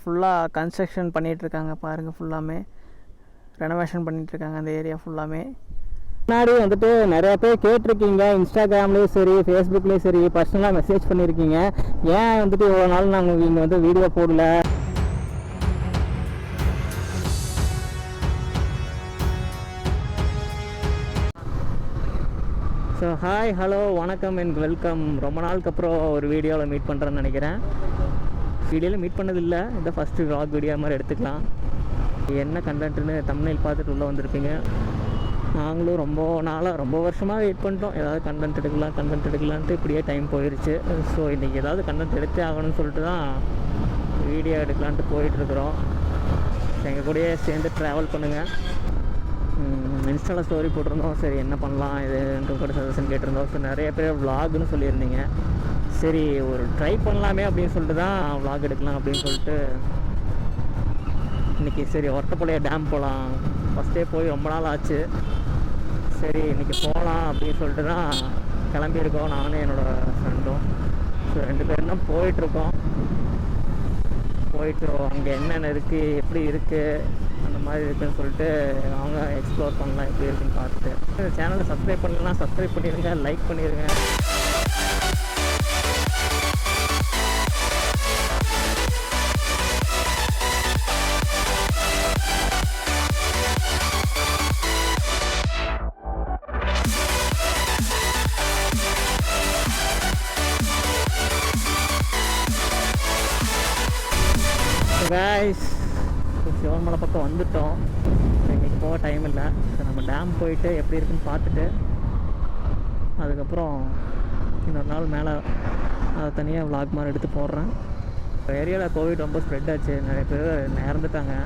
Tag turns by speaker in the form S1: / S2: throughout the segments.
S1: ஃபுல்லாக கன்ஸ்ட்ரக்ஷன் பண்ணிகிட்ருக்காங்க பாருங்கள். ஃபுல்லாமே ரெனோவேஷன் பண்ணிகிட்ருக்காங்க அந்த ஏரியா ஃபுல்லாமே.
S2: முன்னாடி வந்துட்டு நிறைய பேர் கேட்டிருக்கீங்க, இன்ஸ்டாகிராம்லேயும் சரி ஃபேஸ்புக்லேயும் சரி பர்சனலாக மெசேஜ் பண்ணியிருக்கீங்க, ஏன் வந்துட்டு இவ்வளோ நாள் நாங்கள் இங்கே வந்து வீடியோ போடல. ஸோ ஹாய், ஹலோ, வணக்கம் அண்ட் வெல்கம். ரொம்ப நாளுக்கு அப்புறம் ஒரு வீடியோவில் மீட் பண்ணுறேன்னு நினைக்கிறேன். வீடியோவில் மீட் பண்ணதில்லை, இந்த ஃபஸ்ட்டு vlog வீடியோ மாதிரி எடுத்துக்கலாம். என்ன கண்டென்ட்னு தம்ப்நெயில் பார்த்துட்டு உள்ளே வந்திருப்பீங்க. நாங்களும் ரொம்ப வருஷமாக வெயிட் பண்ணிட்டோம், ஏதாவது கண்டென்ட் எடுக்கலான்ட்டு இப்படியே டைம் போயிடுச்சு. ஸோ இன்றைக்கி ஏதாவது கண்டென்ட் எடுத்தே ஆகணும்னு சொல்லிட்டு தான் வீடியோ எடுக்கலான்ட்டு போயிட்டுருக்குறோம். எங்கள் கூடயே சேர்ந்து ட்ராவல் பண்ணுங்கள். இன்ஸ்டாவில் ஸ்டோரி போட்டிருந்தோம், சரி என்ன பண்ணலாம் இதுன்ட்டு கூட சஜஷன் கேட்டிருந்தோம். ஸோ நிறைய பேர் vlogனு சொல்லியிருந்தீங்க. சரி ஒரு ட்ரை பண்ணலாமே அப்படின்னு சொல்லிட்டு தான் vlog எடுக்கலாம் அப்படின்னு சொல்லிட்டு இன்றைக்கி சரி ஒரட்டப்பாளையம் டேம் போகலாம். ஃபஸ்ட்டே போய் ரொம்ப நாள் ஆச்சு. சரி இன்றைக்கி போகலாம் அப்படின்னு சொல்லிட்டு தான் கிளம்பியிருக்கோம், நானும் என்னோடய ஃப்ரெண்டும். ஸோ 2 பேரும் தான் போயிட்டுருக்கோம். போயிட்டு அங்கே என்னென்ன இருக்குது, எப்படி இருக்குது, அந்த மாதிரி இருக்குதுன்னு சொல்லிட்டு அவங்க எக்ஸ்ப்ளோர் பண்ணலாம், எப்படி இருக்குன்னு பார்த்துட்டு. சேனலை சப்ஸ்கிரைப் பண்ணலாம், சப்ஸ்கிரைப் பண்ணிடுங்க, லைக் பண்ணிடுங்க. கைஸ், சிவன்மலை பக்கம் வந்துட்டோம். இன்றைக்கி போக டைம் இல்லை. ஸோ நம்ம டேம் போயிட்டு எப்படி இருக்குன்னு பார்த்துட்டு அதுக்கப்புறம் இன்னொரு நாள் மேலே அதை தனியாக vlog மாதிரி எடுத்து போடுறேன். ஏரியாவில் கோவிட் ரொம்ப ஸ்ப்ரெட் ஆச்சு, நிறைய பேர் இறந்துட்டாங்க.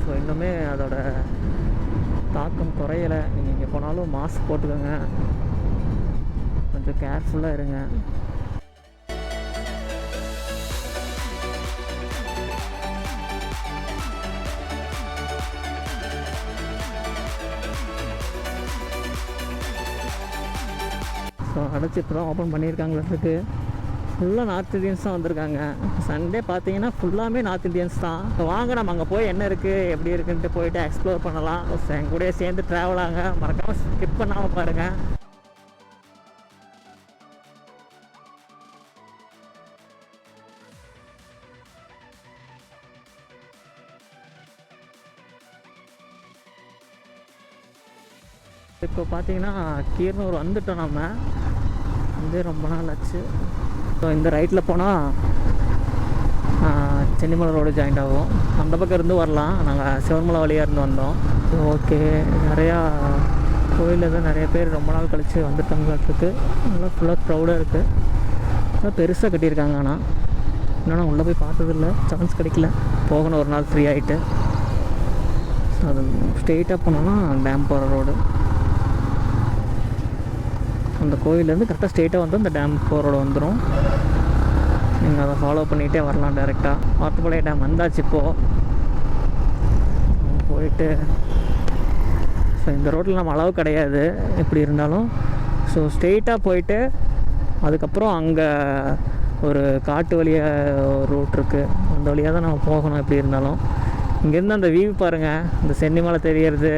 S2: ஸோ இன்னுமே அதோட தாக்கம் குறையலை. நீங்கள் இங்கே போனாலும் மாஸ்க் போட்டுக்கோங்க, கொஞ்சம் கேர்ஃபுல்லாக இருங்க. ஸோ அடைச்சி இப்போ தான் ஓப்பன் பண்ணியிருக்காங்களுக்கு. ஃபுல்லாக நார்த் இந்தியன்ஸ் தான் வந்திருக்காங்க. சண்டே பார்த்தீங்கன்னா ஃபுல்லாமே நார்த் இந்தியன்ஸ் தான். ஸோ வாங்க நம்ம அங்கே போய் என்ன இருக்குது எப்படி இருக்குன்ட்டு போயிட்டு எக்ஸ்ப்ளோர் பண்ணலாம். ஸோ என் கூடயே சேர்ந்து ட்ராவல் ஆங்க, மறக்காமல் ஸ்கிப் பண்ணாமல் பாருங்கள். இப்போ பார்த்தீங்கன்னா கீரனூர் வந்துட்டோம். நம்ம வந்து ரொம்ப நாள் ஆச்சு. ஸோ இந்த ரைட்டில் போனால் சென்னிமலை ரோடு ஜாயிண்ட் ஆகும். அந்த பக்கம் இருந்து வரலாம். நாங்கள் சிவன்மலை வழியாக இருந்து வந்தோம். ஓகே, நிறையா கோயிலில் தான் நிறைய பேர் ரொம்ப நாள் கழித்து வந்துட்டாங்களுக்கு. நல்லா ஃபுல்லாக க்ரௌடாக இருக்குது. நல்லா பெருசாக கட்டியிருக்காங்க. ஆனால் இன்னும் உள்ளே போய் பார்த்ததில்ல, சான்ஸ் கிடைக்கல. போகணும் ஒரு நாள் ஃப்ரீ ஆகிட்டு. ஸோ அது ஸ்ட்ரெயிட்டாக போனோன்னா டேம் போகிற ரோடு. அந்த கோயிலேருந்து கரெக்டாக ஸ்ட்ரெயிட்டாக வந்து அந்த டேம் போகிற ரோடு வந்துடும். நீங்கள் அதை ஃபாலோ பண்ணிகிட்டே வரலாம் டேரெக்டாக. ஒரட்டப்பாளையம் டேம் வந்தாச்சு இப்போது. போயிட்டு ஸோ இந்த ரோட்டில் நம்ம அளவு கிடையாது எப்படி இருந்தாலும். ஸோ ஸ்ட்ரெயிட்டாக போயிட்டு அதுக்கப்புறம் அங்கே ஒரு காட்டு வழியாக ரூட் இருக்குது, அந்த வழியாக தான் நம்ம போகணும் எப்படி இருந்தாலும். இங்கேருந்து அந்த வியூ பாருங்கள், இந்த சென்னிமலை தெரியறது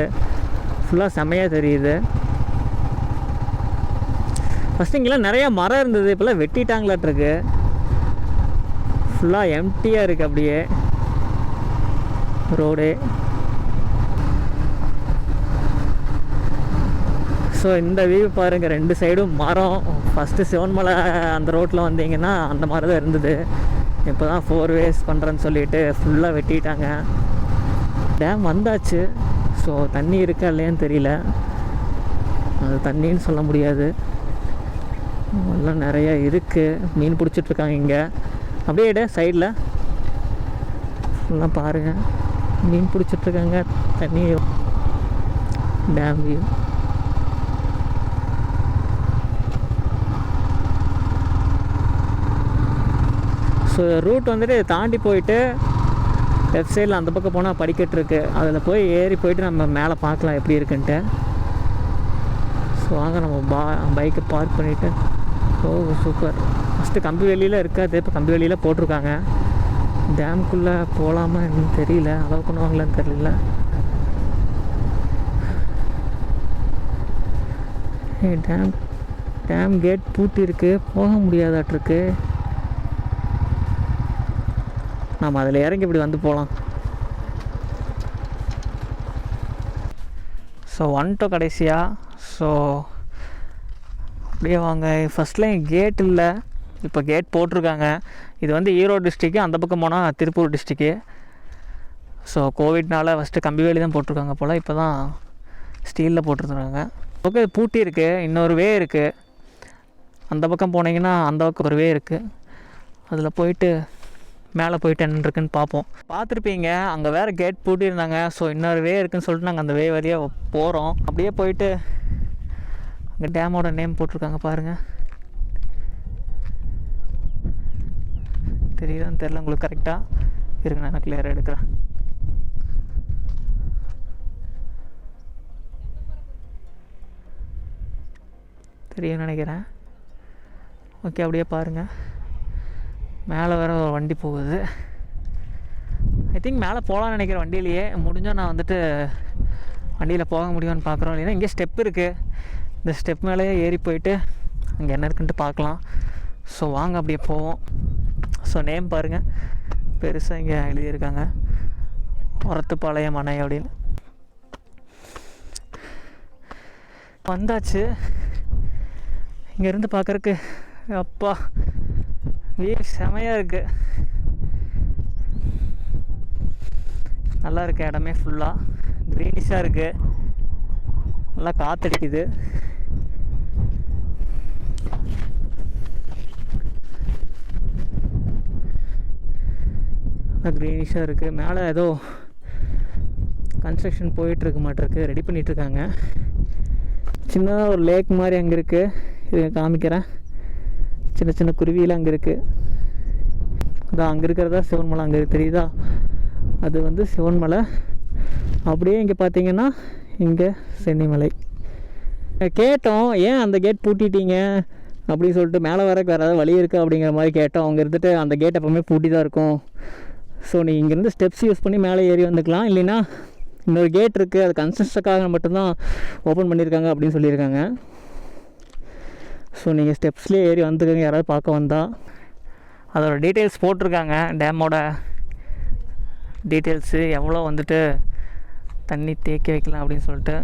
S2: ஃபுல்லாக செம்மையாக தெரியுது. ஃபஸ்ட்டு இங்கெல்லாம் நிறையா மரம் இருந்தது, இப்போல்லாம் வெட்டிட்டாங்களாட்ருக்கு. ஃபுல்லாக எம்டியாக இருக்குது அப்படியே ரோடு. ஸோ இந்த வியூ பாருங்கள், 2 சைடும் மரம். ஃபஸ்ட்டு சிவன்மலை அந்த ரோட்டில் வந்தீங்கன்னா அந்த மாதிரி தான் இருந்தது. இப்போ தான் 4 ways பண்ணுறேன்னு சொல்லிட்டு ஃபுல்லாக வெட்டிட்டாங்க. டேம் வந்தாச்சு. ஸோ தண்ணி இருக்கா இல்லையான்னு தெரியல, அது தண்ணின்னு சொல்ல முடியாது. எல்லாம் நிறையா இருக்குது. மீன் பிடிச்சிட்ருக்காங்க இங்கே. அப்படியே சைடில் ஃபுல்லாக பாருங்கள், மீன் பிடிச்சிட்ருக்காங்க. தண்ணி டேம் வியூ. ஸோ ரூட் வந்துட்டு தாண்டி போயிட்டு லெஃப்ட் சைடில் அந்த பக்கம் போனால் படிக்கட்டு இருக்குது, அதில் போய் ஏறி போயிட்டு நம்ம மேலே பார்க்கலாம் எப்படி இருக்குன்ட்டு. ஸோ வாங்க நம்ம பைக்கை பார்க் பண்ணிவிட்டு. ஓ சூப்பர். ஃபஸ்ட்டு கம்பி வெளியில் இருக்காது, இப்போ கம்பி வெளியில் போட்டிருக்காங்க. டேம்குள்ளே போகலாமா என்னன்னு தெரியல, அலோவ் பண்ணுவாங்களான்னு தெரியல. டேம் கேட் பூட்டி இருக்குது, போக முடியாதாட்டிருக்கு. நாம் அதில் இறங்கி இப்படி வந்து போகலாம். ஸோ வந்துட்டோம் கடைசியாக. ஸோ அப்படியே வாங்க. ஃபஸ்ட்லேயும் கேட் இல்லை, இப்போ கேட் போட்டிருக்காங்க. இது வந்து ஈரோடு டிஸ்ட்ரிக்கு, அந்த பக்கம் போனால் திருப்பூர் டிஸ்ட்ரிக்கு. ஸோ கோவிட்னால ஃபஸ்ட்டு கம்பிவேலி தான் போட்டிருக்காங்க போல், இப்போ தான் ஸ்டீலில் போட்டிருக்காங்க. ஓகே, பூட்டி இருக்குது. இன்னொரு வே இருக்குது, அந்த பக்கம் போனீங்கன்னா அந்த பக்கம் ஒரு வே இருக்குது. அதில் போயிட்டு மேலே போயிட்டு என்ன இருக்குன்னு பார்ப்போம். பார்த்துருப்பீங்க, அங்கே வேறு கேட் பூட்டியிருந்தாங்க. ஸோ இன்னொரு வே இருக்குதுன்னு சொல்லிட்டு நாங்கள் அந்த வே வழியாக போகிறோம். அப்படியே போயிட்டு அங்கே டேமோட நேம் போட்டிருக்காங்க பாருங்கள், தெரியுதான்னு தெரில உங்களுக்கு கரெக்டாக. இருக்குண்ணா, நான் கிளியராக எடுக்கிறேன். தெரியும் நினைக்கிறேன். ஓகே, அப்படியே பாருங்கள், மேலே வேறு ஒரு வண்டி போகுது. ஐ திங்க் மேலே போகலான்னு நினைக்கிறேன் வண்டியிலேயே. முடிஞ்சால் நான் வந்துட்டு வண்டியில் போக முடியும்னு பார்க்குறோம். இல்லைன்னா இங்கே ஸ்டெப் இருக்குது, இந்த ஸ்டெப் மேலேயே ஏறி போயிட்டு அங்கே என்ன இருக்குன்ட்டு பார்க்கலாம். ஸோ வாங்க அப்படியே போவோம். ஸோ நேம் பாருங்கள், பெருசாக இங்கே எழுதியிருக்காங்க, ஒரத்துப்பாளையம் அணை அப்படின்னு. வந்தாச்சு. இங்கேருந்து பார்க்குறக்கு அப்பா வியூ செமையாக இருக்குது, நல்லா இருக்குது. இடமே ஃபுல்லாக க்ரீனிஷாக இருக்குது, நல்லா காற்றடிக்குது. நல்லா க்ரீனிஷாக இருக்குது. மேலே ஏதோ கன்ஸ்ட்ரக்ஷன் போயிட்டுருக்கு மாட்டிருக்கு, ரெடி பண்ணிகிட்ருக்காங்க. சின்னதாக ஒரு லேக் மாதிரி அங்கே இருக்குது, இது காமிக்கிறேன். சின்ன சின்ன குருவியெலாம் அங்கே இருக்குது. அதான் அங்கே இருக்கிறதா சிவன்மலை, அங்கே தெரியுதா, அது வந்து சிவன்மலை. அப்படியே இங்கே பார்த்தீங்கன்னா இங்கே சென்னிமலை. கேட்டோம், ஏன் அந்த கேட் பூட்டிட்டீங்க அப்படின்னு சொல்லிட்டு, மேலே வர வேறு ஏதாவது வழி இருக்குது அப்படிங்கிற மாதிரி கேட்டோம். அவங்க இருந்துட்டு அந்த கேட் எப்போவுமே பூட்டி தான் இருக்கும், ஸோ நீ இங்கேருந்து ஸ்டெப்ஸ் யூஸ் பண்ணி மேலே ஏறி வந்துக்கலாம், இல்லைன்னா இன்னொரு கேட் இருக்குது, அது கன்ஸ்ட்ரக்ஷனுக்காக மட்டும்தான் ஓப்பன் பண்ணியிருக்காங்க அப்படின்னு சொல்லியிருக்காங்க. ஸோ நீங்கள் ஸ்டெப்ஸ்லேயே ஏறி வந்துக்கோங்க யாராவது பார்க்க வந்தால். அதோட டீட்டெயில்ஸ் போட்டிருக்காங்க, டேமோட டீட்டெயில்ஸு, எவ்வளோ வந்துட்டு தண்ணி தேக்கி வைக்கலாம் அப்படின்னு சொல்லிட்டு.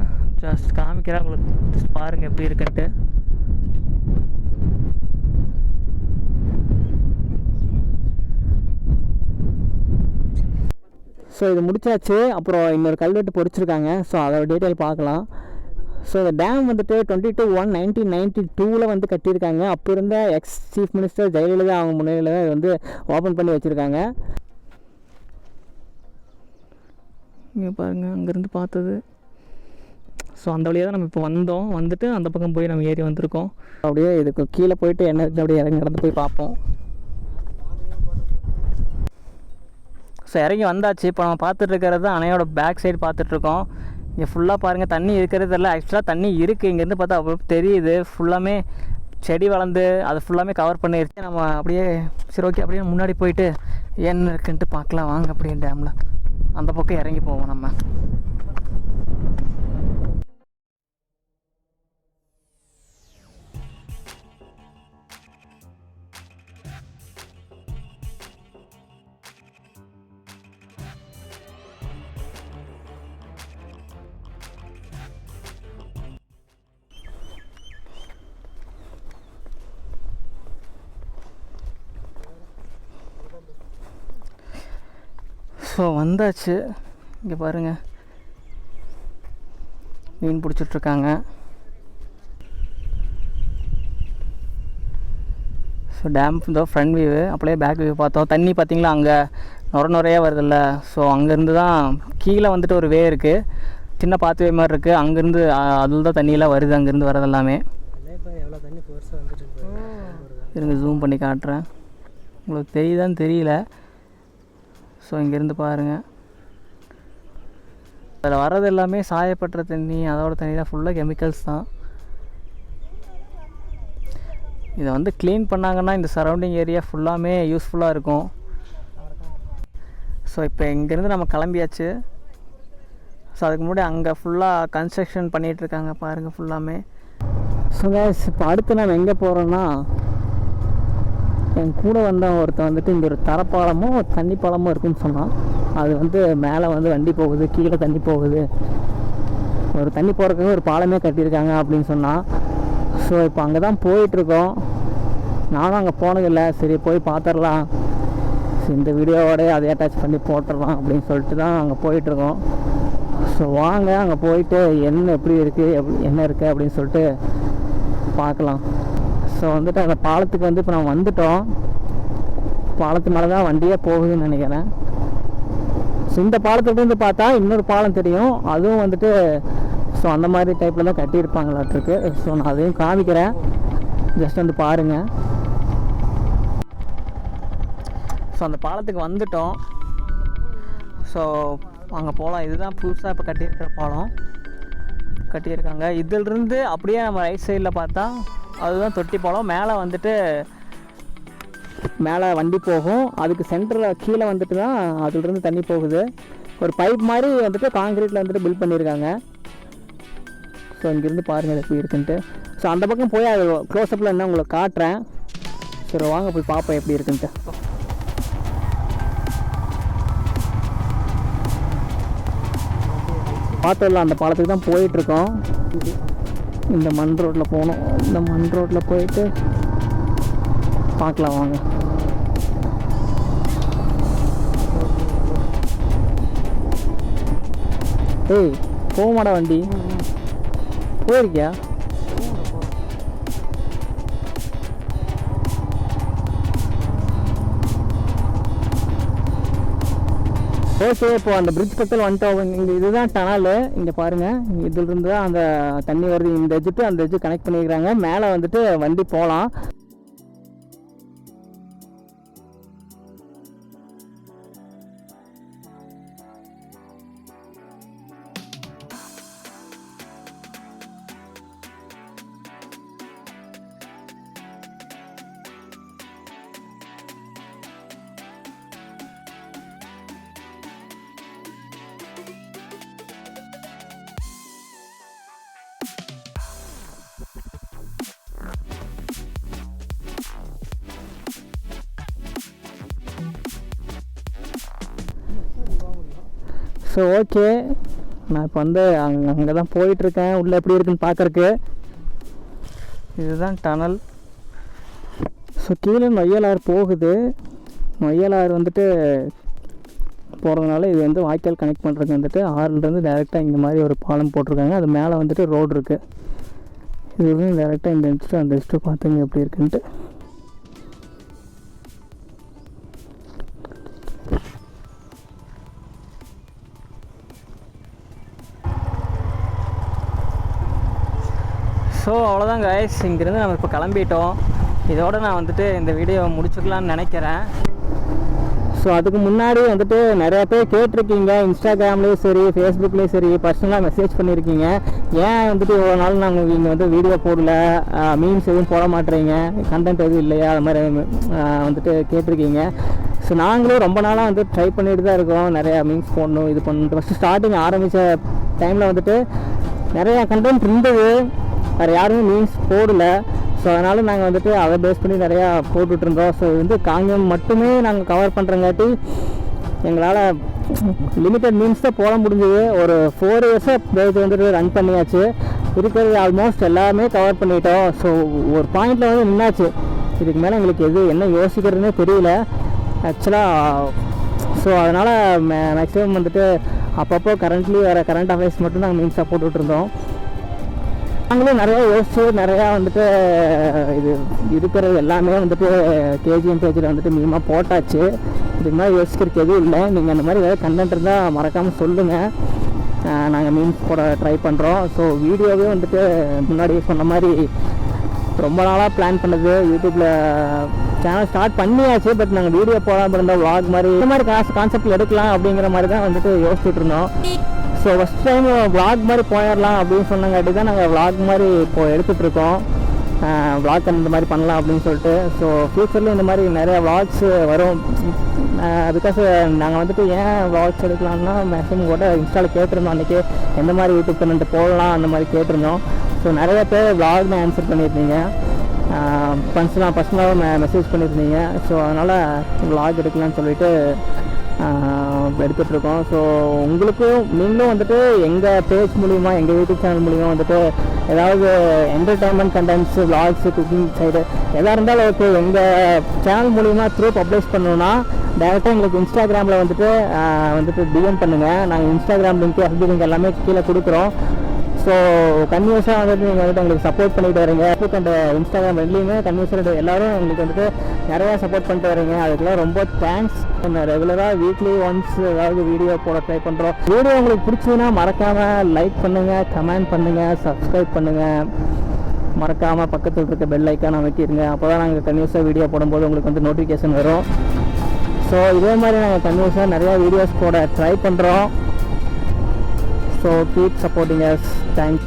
S2: ஜஸ்ட் காமிக்கிறேன் உங்களுக்கு, ஜஸ்ட் பாருங்கள் எப்படி இருக்குன்ட்டு. ஸோ இது முடிச்சாச்சு. அப்புறம் இன்னொரு கல்வெட்டு பொறிச்சிருக்காங்க, ஸோ அதோட டீட்டெயில் பார்க்கலாம். ஸோ இந்த டேம் வந்துட்டு 22/1/1992 வந்து கட்டியிருக்காங்க. அப்போ இருந்த எக்ஸ் சீஃப் மினிஸ்டர் ஜெயலலிதா அவங்க முன்னிலையில் தான் இது வந்து ஓப்பன் பண்ணி வச்சுருக்காங்க. இங்கே பாருங்கள், அங்கேருந்து பார்த்தது. ஸோ அந்த வழியாக தான் நம்ம இப்போ வந்தோம். வந்துட்டு அந்த பக்கம் போய் நம்ம ஏறி வந்திருக்கோம். அப்படியே இதுக்கு கீழே போயிட்டு என்ன இருக்குது அப்படியே இறங்கி நடந்து போய் பார்ப்போம். ஸோ இறங்கி வந்தாச்சு. இப்போ நம்ம பார்த்துட்ருக்கிறது தான் அணையோட பேக் சைடு பார்த்துட்ருக்கோம். இங்கே ஃபுல்லாக பாருங்கள், தண்ணி இருக்கிறது இல்லை. ஆக்சுவலாக தண்ணி இருக்குது, இங்கேருந்து பார்த்தா அவ்வளோ தெரியுது. ஃபுல்லாமே செடி வளர்ந்து அது ஃபுல்லாமே கவர் பண்ணிடுச்சு. நம்ம அப்படியே சரி ஓகே, அப்படியே முன்னாடி போயிட்டு என்ன இருக்குன்ட்டு பார்க்கலாம் வாங்க. அப்படியே டேமில் அந்த பக்கம் இறங்கி போவோம் நம்ம. ஸோ வந்தாச்சு. இங்கே பாருங்கள், மீன் பிடிச்சிட்ருக்காங்க. ஸோ டேம் இந்த ஃப்ரண்ட் வியூ, அப்படியே பேக் வியூ பார்த்தோம். தண்ணி பார்த்திங்களா அங்கே நுரையாக வருதில்ல. ஸோ அங்கேருந்து தான் கீழே வந்துட்டு ஒரு வே இருக்குது, சின்ன பாத்வே மாதிரி இருக்குது. அங்கேருந்து அதில் தான் தண்ணியெல்லாம் வருது, அங்கேருந்து வரது எல்லாமே. இருங்க ஜூம் பண்ணி காட்டுறேன், உங்களுக்கு தெரியுதான்னு தெரியல. ஸோ இங்கேருந்து பாருங்கள், அதில் வர்றது எல்லாமே சாயப்பட்ட தண்ணி, அதோட தண்ணி தான் ஃபுல்லாக கெமிக்கல்ஸ் தான். இதை வந்து க்ளீன் பண்ணாங்கன்னா இந்த சரௌண்டிங் ஏரியா ஃபுல்லாமே யூஸ்ஃபுல்லாக இருக்கும்.
S1: ஸோ இப்போ இங்கேருந்து நம்ம கிளம்பியாச்சு. ஸோ அதுக்கு முன்னாடி அங்கே ஃபுல்லாக கன்ஸ்ட்ரக்ஷன் பண்ணிகிட்ருக்காங்க பாருங்கள் ஃபுல்லாமே. ஸோ கைஸ் இப்போ அடுத்து நம்ம எங்கே போகிறோன்னா, என் கூட வந்தவன் ஒருத்தன் வந்துட்டு இங்கே ஒரு தரப்பாலமும் தண்ணி பாலமும் இருக்குன்னு சொன்னான். அது வந்து மேலே வந்து வண்டி போகுது, கீழே தண்ணி போகுது, ஒரு தண்ணி போகிறதுக்கு ஒரு பாலமே கட்டியிருக்காங்க அப்படின்னு சொன்னான். ஸோ இப்போ அங்கே தான் போயிட்டுருக்கோம். நானும் அங்கே போனதில்லை, சரி போய் பார்த்துடலாம், இந்த வீடியோவோட அதை அட்டாச் பண்ணி போட்டுடலாம் அப்படின்னு சொல்லிட்டு தான் அங்கே போயிட்டுருக்கோம். ஸோ வாங்க அங்கே போயிட்டு என்ன எப்படி இருக்குது என்ன இருக்குது அப்படின்னு சொல்லிட்டு பார்க்கலாம். ஸோ வந்துட்டு அந்த பாலத்துக்கு வந்து இப்போ நம்ம வந்துட்டோம். பாலத்து மேலே தான் வண்டியே போகுதுன்னு நினைக்கிறேன். ஸோ இந்த பாலத்துலேருந்து பார்த்தா இன்னொரு பாலம் தெரியும், அதுவும் வந்துட்டு ஸோ அந்த மாதிரி டைப்பில் தான் கட்டியிருப்பாங்களாட்டிருக்கு. ஸோ நான் அதையும் காமிக்கிறேன், ஜஸ்ட் வந்து பாருங்கள். ஸோ அந்த பாலத்துக்கு வந்துட்டோம். ஸோ அங்கே போகலாம். இதுதான் புதுசாக இப்போ கட்டியிருக்கிற பாலம் கட்டியிருக்காங்க. இதிலிருந்து அப்படியே நம்ம ரைட் சைடில் பார்த்தா அதுதான் தொட்டி பாலம். மேலே வந்துட்டு மேலே வண்டி போகும், அதுக்கு சென்டரில் கீழே வந்துட்டு தான் அதுலேருந்து தண்ணி போகுது. ஒரு பைப் மாதிரி வந்துட்டு காங்கிரீட்டில் வந்துட்டு பில்ட் பண்ணியிருக்காங்க. ஸோ இங்கேருந்து பாருங்கள் எப்படி இருக்குன்ட்டு. ஸோ அந்த பக்கம் போய் அது க்ளோஸ்அப்பில் என்ன உங்களுக்கு காட்டுறேன். சரி வாங்க போய் பார்ப்போம் எப்படி இருக்குன்ட்டு. பார்த்தோம்ல அந்த பாலத்துக்கு தான் போயிட்டுருக்கோம். இந்த மண் ரோட்டில் போகணும். இந்த மண் ரோட்டில் போயிட்டு பார்க்கலாம் வாங்க. ஏய் போகமாடா வண்டி, போயிருக்கியா? ஓகே, இப்போ அந்த பிரிட்ஜ் பக்கத்தில் வந்துட்டோம். இங்கே இதுதான் டனல். இங்கே பாருங்கள், இதிலிருந்து தான் அந்த தண்ணி வருது. இந்த எஜ்ஜு அந்த எஜ்ஜு கனெக்ட் பண்ணியிருக்காங்க. மேலே வந்துட்டு வண்டி போகலாம். ஸோ ஓகே, நான் இப்போ வந்து அங்கே தான் போயிட்டுருக்கேன். உள்ளே எப்படி இருக்குன்னு பார்க்குறக்கு. இதுதான் டனல். ஸோ கீழே நொய்யலாறு போகுது. நொய்யலாறு வந்துட்டு போகிறதுனால இது வந்து வாய்க்கால் கனெக்ட் பண்ணுறதுக்கு வந்துட்டு ஆறுலேருந்து டேரெக்டாக இங்கே மாதிரி ஒரு பாலம் போட்டிருக்காங்க. அது மேலே வந்துட்டு ரோடு இருக்குது. இது வந்து டேரெக்டாக இந்த இன்ஸ்ட்டு அந்த இன்ஸ்ட்டு பார்த்துங்க எப்படி இருக்குன்ட்டு. ஸோ அவ்வளோதான் கைஸ், இங்கேருந்து நம்ம இப்போ கிளம்பிட்டோம். இதோடு நான் வந்துட்டு இந்த வீடியோவை முடிச்சுக்கலான்னு நினைக்கிறேன். ஸோ அதுக்கு முன்னாடி வந்துட்டு நிறையா பேர் கேட்டிருக்கீங்க, இன்ஸ்டாகிராம்லேயும் சரி ஃபேஸ்புக்லேயும் சரி பர்சனலாக மெசேஜ் பண்ணியிருக்கீங்க, ஏன் வந்துட்டு இவ்வளோ நாள் நாங்கள் இங்கே வந்து வீடியோ போடல, மீம்ஸ் எதுவும் போட மாட்டேறீங்க, கண்டென்ட் எதுவும் இல்லையா, அது மாதிரி வந்துட்டு கேட்டிருக்கீங்க. ஸோ நாங்களும் ரொம்ப நாளாக வந்து ட்ரை பண்ணிட்டு தான் இருக்கோம், நிறையா மீம்ஸ் போடணும் இது பண்ணணும். ஃபஸ்ட்டு ஸ்டார்டிங் ஆரம்பித்த டைமில் வந்துட்டு நிறையா கண்டென்ட் இருந்தது, வேறு யாருமே மீன்ஸ் போடல. ஸோ அதனால் நாங்கள் வந்துட்டு அதை பேஸ் பண்ணி நிறையா போட்டுட்ருந்தோம். ஸோ இது வந்து காங்கேயம் மட்டுமே நாங்கள் கவர் பண்ணுறங்காட்டி எங்களால் லிமிட்டட் மீன்ஸ் தான் போட முடிஞ்சது. ஒரு 4 இயர்ஸாக பேஜ் வந்துட்டு ரன் பண்ணியாச்சு. இருக்கிறது ஆல்மோஸ்ட் எல்லாமே கவர் பண்ணிட்டோம். ஸோ ஒரு பாயிண்டில் வந்து நின்னாச்சு. இதுக்கு மேலே எங்களுக்கு என்ன யோசிக்கிறதுனே தெரியல ஆக்சுவலாக. ஸோ அதனால் மேக்ஸிமம் வந்துட்டு அப்பப்போ கரண்ட்லி வேறு கரண்ட் அஃபேர்ஸ் மட்டும் நாங்கள் மீன்ஸாக போட்டுட்ருந்தோம். நாங்களும் நிறையா யோசிச்சு நிறையா வந்துட்டு இது இருக்கிறது எல்லாமே வந்துட்டு கேஜிஎம் பேஜில் வந்துட்டு மீமாக போட்டாச்சு. இதுக்கு மாதிரி யோசிக்கிறதுக்கு எதுவும் இல்லை. நீங்கள் அந்த மாதிரி ஏதாவது கண்டென்ட் இருந்தால் மறக்காமல் சொல்லுங்கள், நாங்கள் மீன்ஸ் போட ட்ரை பண்ணுறோம். ஸோ வீடியோவே வந்துட்டு முன்னாடி சொன்ன மாதிரி ரொம்ப நாளாக பிளான் பண்ணது. யூடியூப்பில் சேனல் ஸ்டார்ட் பண்ணியாச்சு, பட் நாங்கள் வீடியோ போடாமல் இருந்தோம். விளாக் மாதிரி இந்த மாதிரி கான்செப்டில் எடுக்கலாம் அப்படிங்கிற மாதிரி தான் வந்துட்டு யோசிச்சுட்டு இருந்தோம். ஸோ ஃபஸ்ட் டைம் விளாக் மாதிரி போயிடலாம் அப்படின்னு சொன்னங்காட்டி தான் நாங்கள் விளாக் மாதிரி இப்போது எடுத்துகிட்ருக்கோம். விளாக் இந்த மாதிரி பண்ணலாம் அப்படின்னு சொல்லிட்டு. ஸோ ஃப்யூச்சரில் இந்த மாதிரி நிறையா விளாக்ஸ் வரும். பிகாஸ் நாங்கள் வந்துட்டு ஏன் vlogs எடுக்கலாம்னா மேக்ஸிமம் கூட இன்ஸ்டாவில் கேட்டிருந்தோம் அன்றைக்கி எந்த மாதிரி யூடியூப் கண்டென்ட் போடலாம் அந்த மாதிரி கேட்டிருந்தோம். ஸோ நிறைய பேர் vlogனு ஆன்சர் பண்ணியிருந்தீங்க, பர்சனலாக மெசேஜ் பண்ணியிருந்தீங்க. ஸோ அதனால் vlog எடுக்கலாம்னு சொல்லிட்டு எடுத்துகிட்ருக்கோம். ஸோ உங்களுக்கும் நீங்களும் வந்துட்டு எங்கள் பேஜ் மூலிமா எங்கள் யூடியூப் சேனல் மூலிமா வந்துட்டு ஏதாவது entertainment contents vlogs cooking side எதாக இருந்தாலும் ஓகே எங்கள் சேனல் மூலிமா த்ரூ பப்ளிஷ் பண்ணணுன்னா டேரெக்டாக எங்களுக்கு இன்ஸ்டாகிராமில் வந்துட்டு டிஎம் பண்ணுங்கள். நாங்கள் இன்ஸ்டாகிராம் லிங்க்கு FB லிங்க் எல்லாமே கீழே கொடுக்குறோம். ஸோ கன்வியூஸாக வந்துட்டு நீங்கள் வந்துட்டு எங்களுக்கு சப்போர்ட் பண்ணிட்டு வரீங்க. ஃபேஸ்புக் அண்ட் இன்ஸ்டாகிராம் ரெண்டுலேயுமே கன்வியூஸாக எல்லோரும் எங்களுக்கு வந்துட்டு நிறையா சப்போர்ட் பண்ணிட்டு வரீங்க. அதுக்கெல்லாம் ரொம்ப தேங்க்ஸ். ரெகுலராக வீக்லி ஒன்ஸ் ஏதாவது வீடியோ போட ட்ரை பண்ணுறோம். வீடியோ உங்களுக்கு பிடிச்சதுன்னா மறக்காமல் லைக் பண்ணுங்கள், கமெண்ட் பண்ணுங்கள், சப்ஸ்கிரைப் பண்ணுங்கள். மறக்காமல் பக்கத்தில் இருக்க பெல் ஐக்கான் அமைக்கிடுங்க. அப்போ தான் நாங்கள் கன்வியூஸாக வீடியோ போடும்போது உங்களுக்கு வந்து நோட்டிஃபிகேஷன் வரும். ஸோ இதே மாதிரி நாங்கள் கன்வியூஸாக நிறையா வீடியோஸ் போட ட்ரை பண்ணுறோம். So keep supporting us. Thanks.